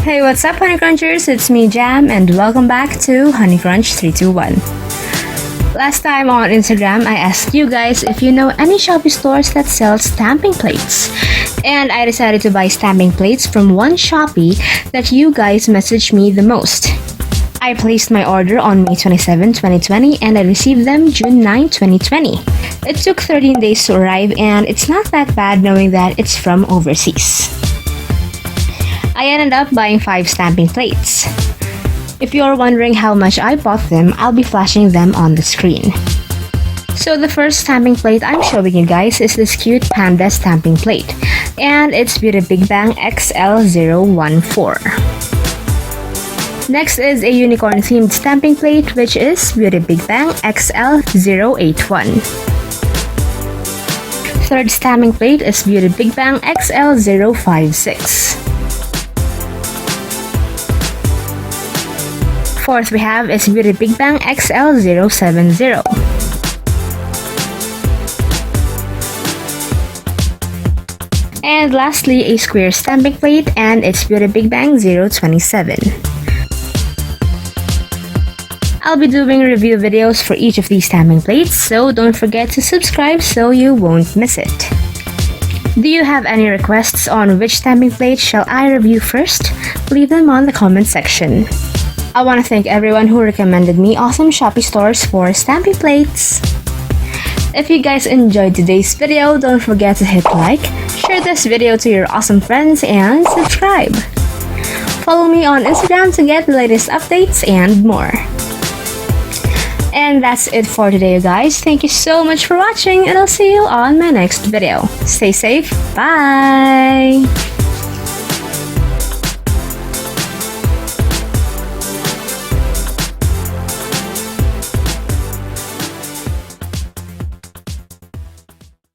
Hey, what's up, honeycrunchers? It's me, Jham, and welcome back to honeycrunch321. Last time on Instagram, I asked you guys if you know any Shopee stores that sell stamping plates. And I decided to buy stamping plates from one Shopee that you guys messaged me the most. I placed my order on May 27, 2020, and I received them June 9, 2020. It took 13 days to arrive, and it's not that bad knowing that it's from overseas. I ended up buying 5 stamping plates. If you're wondering how much I bought them, I'll be flashing them on the screen. So the first stamping plate I'm showing you guys is this cute panda stamping plate, and it's Beauty Big Bang XL014. Next is a unicorn themed stamping plate, which is Beauty Big Bang XL081. Third stamping plate is Beauty Big Bang XL056. Fourth we have is Beauty Big Bang XL070. And lastly, a square stamping plate, and it's Beauty Big Bang 027. I'll be doing review videos for each of these stamping plates, so don't forget to subscribe so you won't miss it. Do you have any requests on which stamping plate shall I review first? Leave them on the comment section. I want to thank everyone who recommended me awesome Shopee stores for stamping plates. If you guys enjoyed today's video, don't forget to hit like, share this video to your awesome friends, and subscribe. Follow me on Instagram to get the latest updates and more. And that's it for today, you guys. Thank you so much for watching, and I'll see you on my next video. Stay safe. Bye!